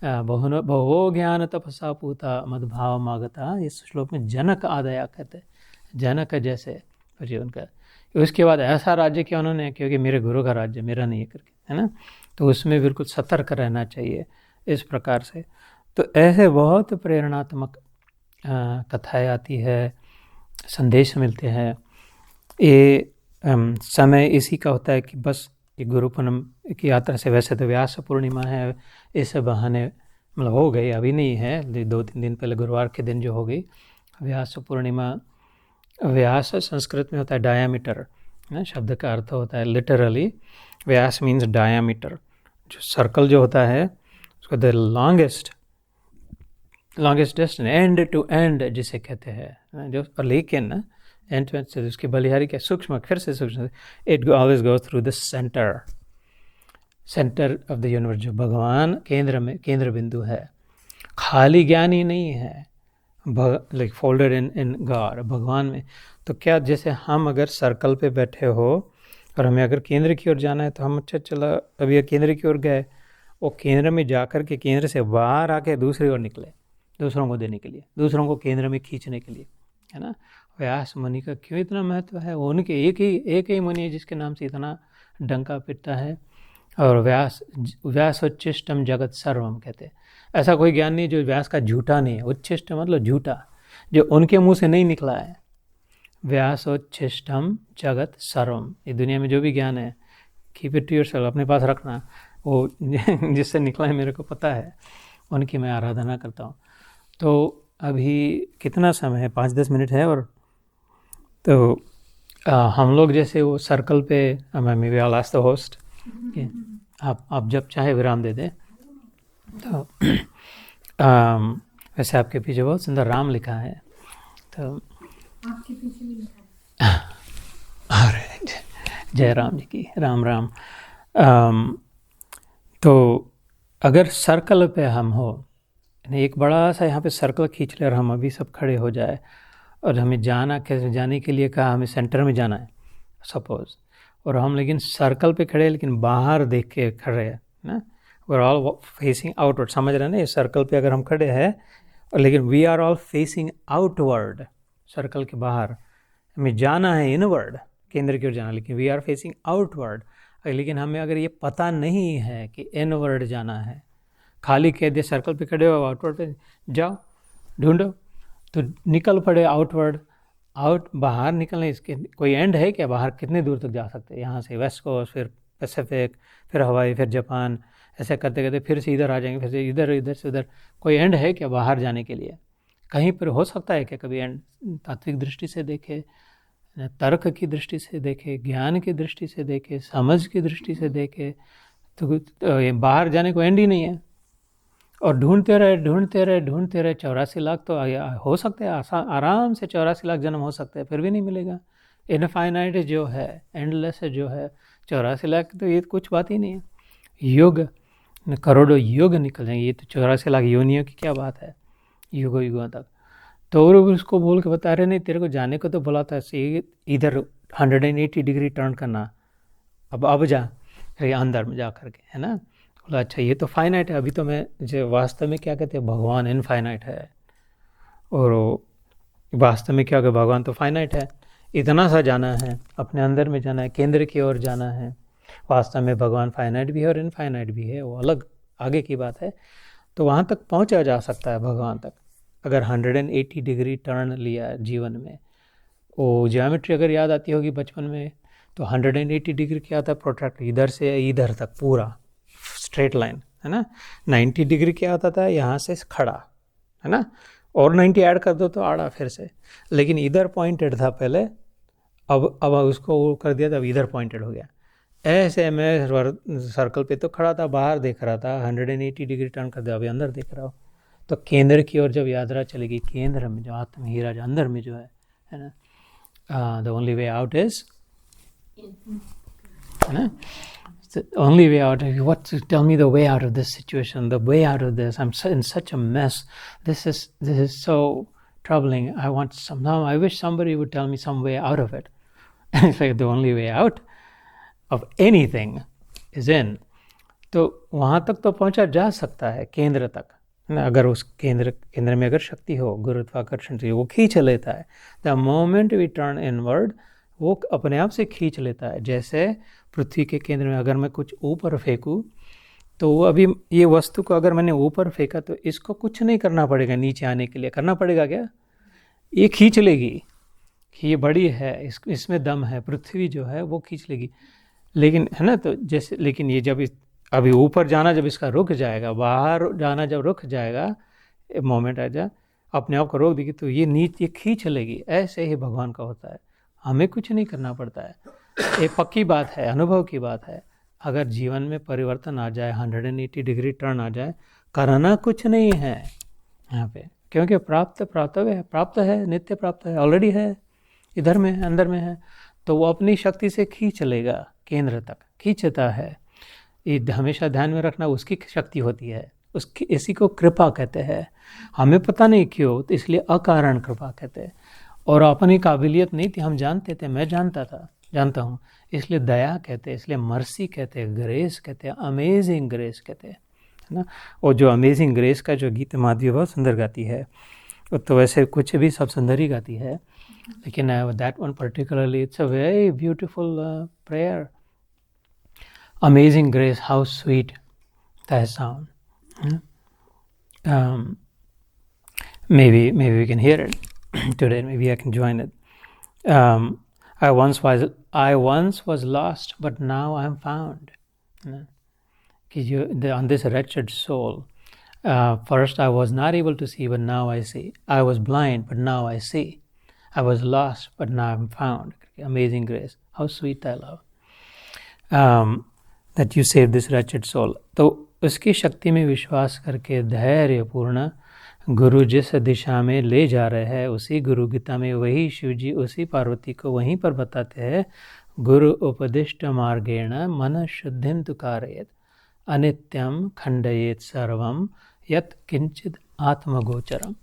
A: बहु ज्ञान तपसा पूता मदभाव मागता, इस श्लोक में जनक आदया कहते, जनक जैसे उनका। उसके बाद ऐसा राज्य किया उन्होंने, क्योंकि मेरे गुरु का राज्य मेरा नहीं है करके, है ना। तो उसमें बिल्कुल सतर्क रहना चाहिए इस प्रकार से। तो ऐसे बहुत प्रेरणात्मक कथाएँ आती है, संदेश मिलते हैं। ये समय इसी का होता है कि बस ये गुरु पूर्णिमा की यात्रा से, वैसे तो व्यास पूर्णिमा है, इस बहाने मतलब हो गई, अभी नहीं है, 2-3 दिन पहले गुरुवार के दिन जो हो गई व्यास पूर्णिमा। व्यास संस्कृत में होता है डायामीटर, शब्द का अर्थ होता है लिटरली, व्यास मीन्स डायामीटर। जो सर्कल जो होता है उसको the longest distance, end to end जिसे कहते हैं, जो लेकिन एंड टू एंड से उसकी बलिहारी क्या सूक्ष्म, फिर से सूक्ष्म, it always goes through the centre of the universe, जो भगवान केंद्र बिंदु है, खाली ज्ञान ही नहीं है, लाइक फोल्डेड इन गॉड, भगवान में। तो क्या जैसे हम अगर सर्कल पे बैठे हो और हमें अगर केंद्र की ओर जाना है, तो हम अच्छा चला अभी केंद्र की ओर गए, वो केंद्र में जाकर के केंद्र से बाहर आके दूसरी ओर निकले, दूसरों को देने के लिए, दूसरों को केंद्र में खींचने के लिए, है ना। व्यास मुनि का क्यों इतना महत्व है? उनके एक ही मुनि है जिसके नाम से इतना डंका पिटता है। और व्यास उच्छिष्टम जगत सर्वम कहते हैं। ऐसा कोई ज्ञान नहीं जो व्यास का झूठा नहीं है। उच्छिष्ट मतलब झूठा, जो उनके मुंह से नहीं निकला है। व्यास उच्छिष्टम जगत सर्वम, ये दुनिया में जो भी ज्ञान है, कीप इट टू योरसेल्फ, अपने पास रखना। वो जिससे निकला है मेरे को पता है, उनकी मैं आराधना करता हूँ। तो अभी कितना समय है? 5-10 मिनट है। और तो हम लोग जैसे वो सर्कल पे, maybe I will ask the host, आप जब चाहे विराम दे दें। तो वैसे आपके पीछे बहुत सुंदर राम लिखा है, तो
B: आपके पीछे भी लिखा है।
A: अरे जय राम जी की, राम राम। तो अगर सर्कल पे हम हो, एक बड़ा सा यहाँ पे सर्कल खींच ले और हम अभी सब खड़े हो जाए, और हमें जाने के लिए कहा हमें सेंटर में जाना है सपोज, और हम लेकिन सर्कल पे खड़े, लेकिन बाहर देख के खड़े हैं ना, we are all facing outward, समझ रहे हैं ना। ये सर्कल पे अगर हम खड़े हैं, और लेकिन we are all facing outward, circle के बाहर हमें जाना है, इनवर्ड केंद्र की ओर जाना, लेकिन वी आर फेसिंग आउटवर्ड। लेकिन हमें अगर ये पता नहीं है कि इनवर्ड जाना है, खाली कह दे सर्कल पे खड़े हो, आउटवर्ड पे जाओ, ढूंढो, तो निकल पड़े आउटवर्ड, बाहर निकलने, इसके कोई एंड है क्या? बाहर कितने दूर तक जा सकते हैं? यहाँ से वेस्ट कोस्ट, फिर पैसिफिक, फिर हवाई, फिर जापान, ऐसे करते करते फिर से इधर आ जाएंगे, फिर से इधर से उधर। कोई एंड है क्या बाहर जाने के लिए? कहीं पर हो सकता है क्या कभी एंड? तात्विक दृष्टि से देखे, तर्क की दृष्टि से देखे, ज्ञान की दृष्टि से देखे, समझ की दृष्टि से देखे, तो बाहर जाने को एंड ही नहीं है। और ढूंढते रहे 84 लाख तो हो सकते हैं, आराम से 84 लाख जन्म हो सकते हैं, फिर भी नहीं मिलेगा। इनफाइनाइट जो है, एंडलेस जो है, 84 लाख, तो ये कुछ बात ही नहीं है। युग, करोड़ों युग निकल जाएंगे, ये तो 84 लाख योनियों की क्या बात है, युगों तक। तो और उसको बोल के बता रहे, नहीं तेरे को जाने को तो बोला था, इधर 180 डिग्री टर्न करना, अब जा अंदर में जा करके, है ना। बोला अच्छा ये तो फाइनाइट है, अभी तो मैं जो वास्तव में क्या कहते हैं, भगवान इनफाइनाइट है, और वास्तव में क्या, भगवान तो फाइनाइट है। इतना सा जाना है, अपने अंदर में जाना है, केंद्र की ओर जाना है। वास्तव में भगवान फाइनाइट भी है और इनफाइनाइट भी है, वो अलग आगे की बात है, तो वहाँ तक पहुँचा जा सकता है भगवान तक। अगर 180 डिग्री टर्न लिया जीवन में, वो ज्योमेट्री अगर याद आती होगी बचपन में, तो 180 डिग्री क्या आता है, प्रोट्रैक्ट, इधर से इधर तक पूरा स्ट्रेट लाइन, है ना। 90 डिग्री क्या होता था, यहाँ से खड़ा, है ना, और 90 ऐड कर दो तो आड़ा फिर से, लेकिन इधर पॉइंटेड था पहले, अब उसको वो कर दिया, तब इधर पॉइंटेड हो गया। ऐसे मैं सर्कल पे तो खड़ा था, बाहर देख रहा था, 180 डिग्री टर्न कर दिया, अभी अंदर देख रहा हूँ। तो केंद्र की ओर जब यात्रा चलेगी, केंद्र में जो आत्म हीरा जो अंदर में जो है ना, the only way out is, है ना, the only way out. What? Tell me the way out of this situation. The way out of this. I'm in such a mess. This is so troubling. I wish somebody would tell me some way out of it. It's like the only way out of anything is in. तो वहाँ तक तो पहुँचा जा सकता है, केंद्र तक, ना, अगर उस केंद्र में अगर शक्ति हो, गुरुत्वाकर्षण से वो खींच लेता है। The moment we turn inward, वो अपने आप से खींच लेता है। जैसे पृथ्वी के केंद्र में अगर मैं कुछ ऊपर फेंकूँ, तो वो अभी ये वस्तु को अगर मैंने ऊपर फेंका, तो इसको कुछ नहीं करना पड़ेगा नीचे आने के लिए, करना पड़ेगा क्या? ये खींच लेगी कि ये बड़ी है, इसमें दम है, पृथ्वी जो है वो खींच लेगी। लेकिन, है ना, तो जैसे, लेकिन ये जब अभी ऊपर जाना जब इसका रुक जाएगा, बाहर जाना जब रुक जाएगा, मोमेंट आ जाए, अपने आप को रोक देगी, तो ये नीचे खींच लेगी। ऐसे ही भगवान का होता है, हमें कुछ नहीं करना पड़ता है। ये पक्की बात है, अनुभव की बात है। अगर जीवन में परिवर्तन आ जाए, 180 डिग्री टर्न आ जाए, करना कुछ नहीं है यहाँ पे, क्योंकि प्राप्त है, नित्य प्राप्त है, ऑलरेडी है, इधर में है, अंदर में है। तो वो अपनी शक्ति से खींच लेगा, केंद्र तक खींचता है। ये हमेशा ध्यान में रखना, उसकी शक्ति होती है, उसकी, इसी को कृपा कहते हैं। हमें पता नहीं क्यों, तो इसलिए अकारण कृपा कहते हैं। और अपनी काबिलियत नहीं थी, हम जानते थे, मैं जानता हूँ, इसलिए दया कहते हैं, इसलिए मर्सी कहते हैं, ग्रेस कहते हैं, अमेजिंग ग्रेस कहते हैं, है ना। और जो अमेजिंग ग्रेस का जो गीत माधवी बहुत सुंदर गाती है, तो वैसे कुछ भी सब सुंदर ही गाती है, लेकिन that one particularly, it's a very beautiful prayer. Amazing grace, how sweet that sound. Maybe we can hear it today. Maybe I can join it. I once was lost, but now I am found. On this wretched soul, first I was not able to see, but now I see. I was blind, but now I see. I was lost, but now I am found. Amazing grace, how sweet thy love, that you saved this wretched soul. तो उसकी शक्ति में विश्वास करके धैर्यपूर्ण गुरु जिस दिशा में ले जा रहे हैं, उसी गुरु गीता में वही शिव जी उसी पार्वती को वहीं पर बताते हैं, गुरु उपदिष्ट मार्गेण मन शुद्धिं तु कारयेत् अनित्यम खंडयेत् सर्वम यत् किंचित आत्मगोचरम।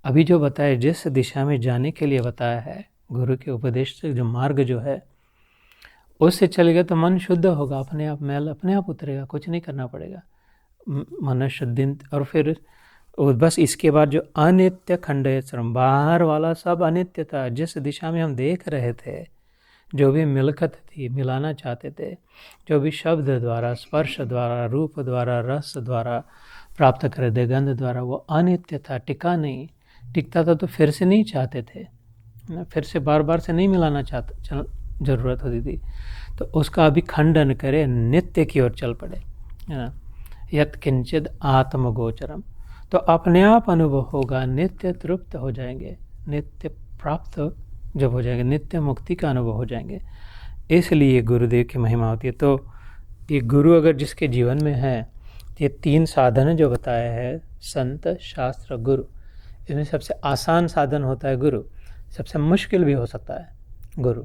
A: अभी जो बताया, जिस दिशा में जाने के लिए बताया है, गुरु के उपदेश से जो मार्ग जो है, उससे चलेगा तो मन शुद्ध होगा, अपने आप मैल अपने आप उतरेगा, कुछ नहीं करना पड़ेगा, मन शुद्धिं। और फिर बस इसके बाद जो अनित्य खंडयेत् सर्वम, बाहर वाला सब अनित्य था। जिस दिशा में हम देख रहे थे, जो भी मिलकत थी, मिलाना चाहते थे, जो भी शब्द द्वारा, स्पर्श द्वारा, रूप द्वारा, रस द्वारा प्राप्त करे थे, गंध द्वारा, वो अनित्य था, टिका नहीं। टिकता था तो फिर से नहीं चाहते थे ना, फिर से बार बार से नहीं मिलाना चाहते, जरूरत होती थी। तो उसका अभी खंडन करे, नित्य की ओर चल पड़े, है ना। यत् किंचित आत्मगोचरम, तो अपने आप अनुभव होगा, नित्य तृप्त हो जाएंगे, नित्य प्राप्त जब हो जाएंगे, नित्य मुक्ति का अनुभव हो जाएंगे। इसलिए गुरुदेव की महिमा होती है। तो ये गुरु अगर जिसके जीवन में है, ये 3 साधन जो बताया है, संत, शास्त्र, गुरु, इसमें सबसे आसान साधन होता है गुरु, सबसे मुश्किल भी हो सकता है गुरु,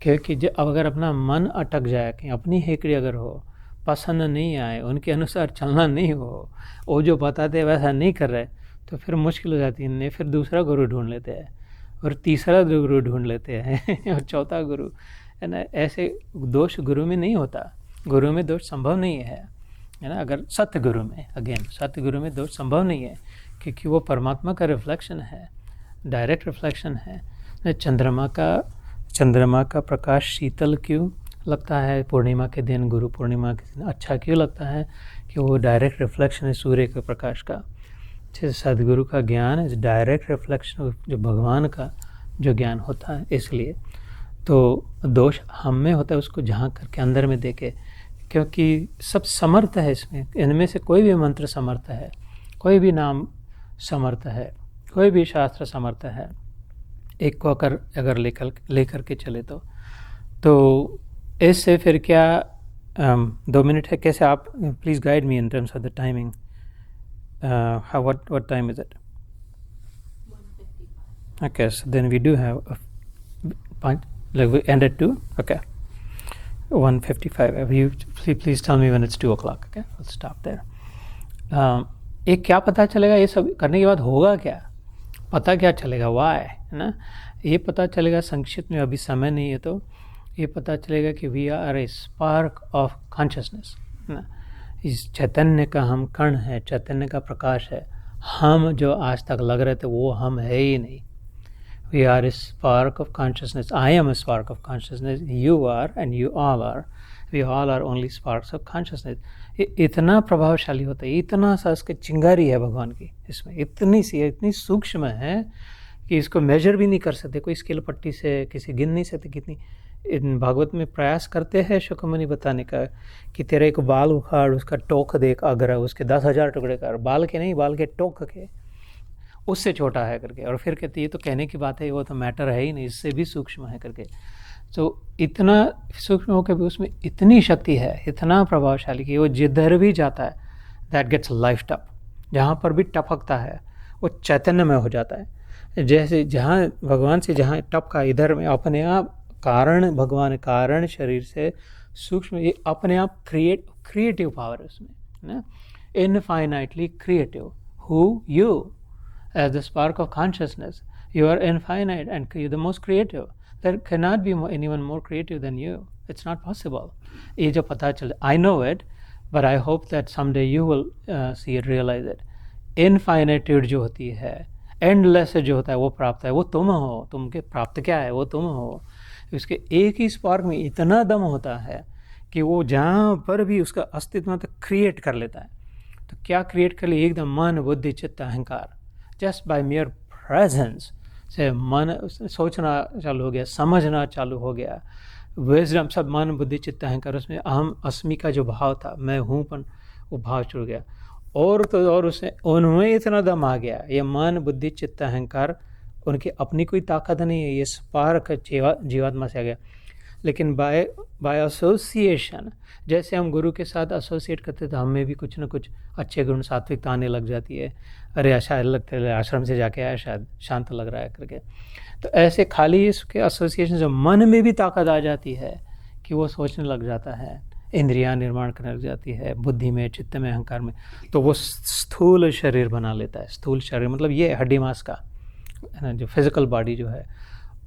A: क्योंकि अब अगर अपना मन अटक जाए, कहीं अपनी हेकड़ी अगर हो, पसंद नहीं आए, उनके अनुसार चलना नहीं हो, वो जो बताते वैसा नहीं कर रहे, तो फिर मुश्किल हो जाती है। फिर दूसरा गुरु ढूंढ लेते हैं, और तीसरा गुरु ढूंढ लेते हैं, और चौथा गुरु, है ना। ऐसे दोष गुरु में नहीं होता, गुरु में दोष संभव नहीं है ना। अगर सतगुरु में, सतगुरु में दोष संभव नहीं है, क्योंकि वो परमात्मा का रिफ्लेक्शन है, डायरेक्ट रिफ्लेक्शन है। चंद्रमा का प्रकाश शीतल क्यों, लगता है पूर्णिमा के दिन, गुरु पूर्णिमा के दिन अच्छा क्यों लगता है? कि वो डायरेक्ट रिफ्लेक्शन है सूर्य के प्रकाश का। जैसे सदगुरु का ज्ञान इज डायरेक्ट रिफ्लेक्शन जो भगवान का जो ज्ञान होता है, इसलिए तो दोष हम में होता है, उसको झांक करके अंदर में देखे, क्योंकि सब समर्थ है इसमें, इनमें से कोई भी मंत्र समर्थ है, कोई भी नाम समर्थ है, कोई भी शास्त्र समर्थ है, एक को अगर लेकर के चले तो इससे फिर क्या 2 मिनट है, कैसे आप please guide me in terms of the timing, how what time is it? 1:55. Okay, so then we do have a point, like we end at 2. Okay, 1:55. You please tell me when it's 2 o'clock. Okay, let's stop there. एक क्या पता चलेगा, ये सब करने के बाद होगा क्या, पता क्या चलेगा, वाई, है ना? ये पता चलेगा संक्षिप्त में, अभी समय नहीं है, तो ये पता चलेगा कि we are a spark of consciousness, है ना? इस चैतन्य का हम कण है, चैतन्य का प्रकाश है। हम जो आज तक लग रहे थे वो हम है ही नहीं। We are a spark of consciousness, I am a spark of consciousness, you are and you all are, we all are only sparks of consciousness. इतना प्रभावशाली होता है, इतना सा इसकी चिंगारी है भगवान की इसमें, इतनी सी है, इतनी सूक्ष्म है कि इसको मेजर भी नहीं कर सकते, कोई स्केल पट्टी से किसी गिन नहीं सकते कितनी। इन भागवत में प्रयास करते हैं शुकमुनि बताने का कि तेरे एक बाल उखाड़, उसका टोक देख अग्र, उसके 10,000 टुकड़े कर, बाल के नहीं, बाल के टोक के, उससे छोटा है करके, और फिर कहती है तो कहने की बात है, वो तो मैटर है ही नहीं, इससे भी सूक्ष्म है करके। तो इतना सूक्ष्म होकर भी उसमें इतनी शक्ति है, इतना प्रभावशाली कि वो जिधर भी जाता है दैट गेट्स लाइफ्ट अप, जहाँ पर भी टपकता है वो चैतन्य में हो जाता है। जैसे जहाँ भगवान से जहाँ टपका, इधर में अपने आप कारण, भगवान कारण शरीर से सूक्ष्म, ये अपने आप क्रिएटिव पावर है उसमें, ना, infinitely creative. Who you as the spark of consciousness, you are infinite and you the most creative, there can not be anyone more creative than you, it's not possible. ये जो पता चले, I know it, but I hope that someday you will see it, realize it. Infinitude जो होती है, endless जो होता है, वो प्राप्त है, वो तुम हो, तुमके प्राप्त क्या है, वो तुम हो। उसके एक ही स्पार्क में इतना दम होता है कि वो जहाँ पर भी उसका अस्तित्व तक क्रिएट कर लेता है। तो क्या क्रिएट कर लिया? एकदम मन बुद्धि चित्त अहंकार, जस्ट बाय मियर प्रेजेंस से मन सोचना चालू हो गया, समझना चालू हो गया, विजडम, सब मन बुद्धि चित्त अहंकार, उसमें अहम अस्मि का जो भाव था, मैं हूँ पन, वो भाव जुड़ गया। और तो और उसमें उनमें इतना दम आ गया, ये मन बुद्धि चित्त अहंकार उनकी अपनी कोई ताकत नहीं है, ये स्पार्क जीवात्मा से आ गया। लेकिन बाय एसोसिएशन, जैसे हम गुरु के साथ एसोसिएट करते तो हमें भी कुछ ना कुछ अच्छे गुण, सात्विकता आने लग जाती है। अरे शायद लगता है आश्रम से जाके आया, शायद शांत लग रहा है करके। तो ऐसे खाली इसके एसोसिएशन से मन में भी ताकत आ जाती है कि वो सोचने लग जाता है, इंद्रियां निर्माण करने लग जाती है, बुद्धि में, चित्त में, अहंकार में, तो वो स्थूल शरीर बना लेता है। स्थूल शरीर मतलब ये हड्डी मांस का, है ना, जो फिजिकल बॉडी जो है,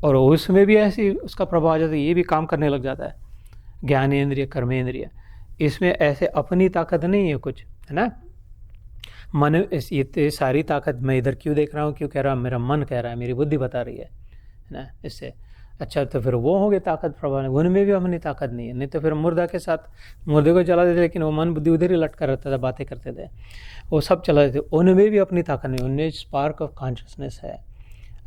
A: और उसमें भी ऐसी उसका प्रभाव आ जाता है, ये भी काम करने लग जाता है, ज्ञानेंद्रिय कर्मेंद्रिय, इसमें ऐसे अपनी ताकत नहीं है कुछ, है ना। मन, ये सारी ताकत मैं इधर क्यों देख रहा हूँ, क्यों कह रहा हूँ, मेरा मन कह रहा है, मेरी बुद्धि बता रही है ना, इससे अच्छा तो फिर वो हो गए ताकत प्रभाव, उनमें भी अपनी ताकत नहीं है। नहीं तो फिर मुर्दा के साथ मुर्दे को चला देते, लेकिन वो मन बुद्धि उधर ही लटका रहता था, बातें करते थे, वो सब चला देते, उनमें भी अपनी ताकत नहीं, उनमें स्पार्क ऑफ कॉन्शियसनेस है,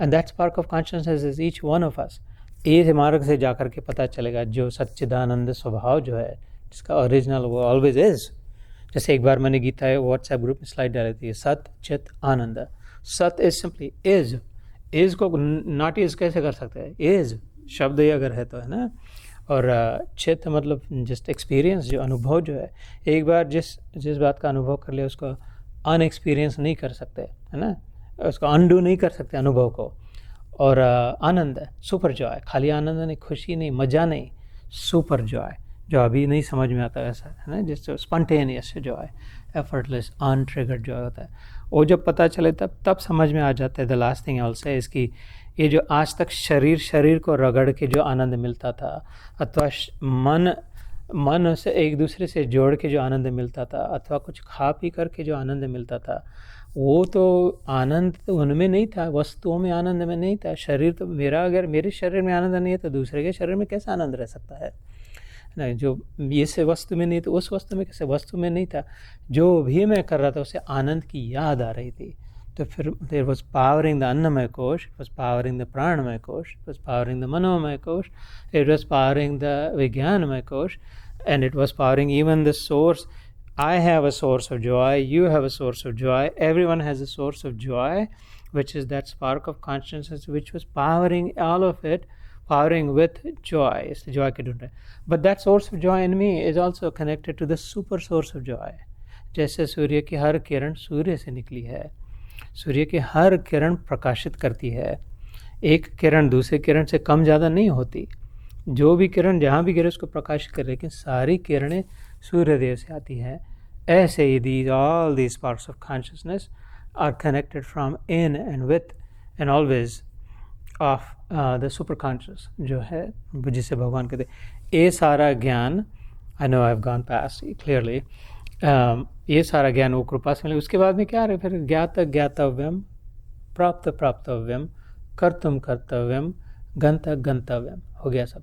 A: and that spark of consciousness is each one of us. ये मार्ग से जाकर के पता चलेगा जो सच्चिदानंद स्वभाव जो है, जिसका ओरिजिनल वो ऑलवेज इज। जैसे एक बार मैंने गीता है व्हाट्सएप ग्रुप में स्लाइड डाली थी, सत चित आनंद। सत इज सिंपली इज, इज को नॉट इज कैसे कर सकते हैं, इज शब्द ही अगर है तो, है ना। और चित मतलब जस्ट एक्सपीरियंस, जो अनुभव जो है, एक बार जिस बात का अनुभव कर लिया उसको अनएक्सपीरियंस नहीं कर सकते, है ना, उसको अनडू नहीं कर सकते अनुभव को। और आनंद, सुपर जॉय, खाली आनंद नहीं, खुशी नहीं, मज़ा नहीं, सुपर जॉय, जो अभी नहीं समझ में आता ऐसा, है ना, जिससे spontaneous Joy, effortless untriggered Joy होता है। वो जब पता चले तब समझ में आ जाता है। The last thing I will say इसकी, ये जो आज तक शरीर को रगड़ के जो आनंद मिलता था, अथवा मन से एक दूसरे से जोड़ के जो आनंद मिलता था, अथवा कुछ खा पी करके जो आनंद मिलता था, वो तो आनंद तो उनमें नहीं था, वस्तुओं में आनंद में नहीं था। शरीर तो मेरा, अगर मेरे शरीर में आनंद नहीं है तो दूसरे के शरीर में कैसा आनंद रह सकता है। ना, जो इस वस्तु में नहीं तो उस वस्तु में कैसे, वस्तु में नहीं था, जो भी मैं कर रहा था उसे आनंद की याद आ रही थी। तो फिर देयर वाज पावरिंग द अन्नमय कोश, इट वाज पावरिंग द प्राणमय कोश, इट वाज पावरिंग द मनोमय कोश, इट वाज पावरिंग द विज्ञानमय कोश, and it was powering even the source. I have a source of joy, you have a source of joy, everyone has a source of joy, which is that spark of consciousness which was powering all of it, powering with joy. It's the joy ke dhund rahe. But that source of joy in me is also connected to the super source of joy. जैसे सूर्य की हर किरण सूर्य से निकली है, सूर्य की हर किरण प्रकाशित करती है, एक किरण दूसरे किरण से कम ज़्यादा नहीं होती, जो भी किरण जहाँ भी गिरे उसको प्रकाशित कर, लेकिन सारी किरणें सूर्य देव से आती हैं। ऐसे ही these all these sparks of consciousness are connected from in and with and always of the super conscious, जो है जिसे भगवान कहते हैं। ये सारा ज्ञान, I know I've gone past clearly, ये सारा ज्ञान वो कृपा से मिले। उसके बाद में क्या रहे फिर, ज्ञात ज्ञातव्यम, प्राप्त प्राप्तव्यम, कर्तुम कर्तव्यम, गंत गंतव्यम, हो गया सब।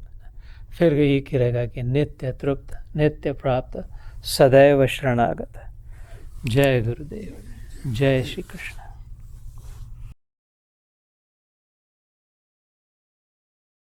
A: फिर ये रहेगा कि नित्य तृप्त, नित्य प्राप्त, सदैव शरणागत। जय गुरुदेव, जय श्री कृष्ण।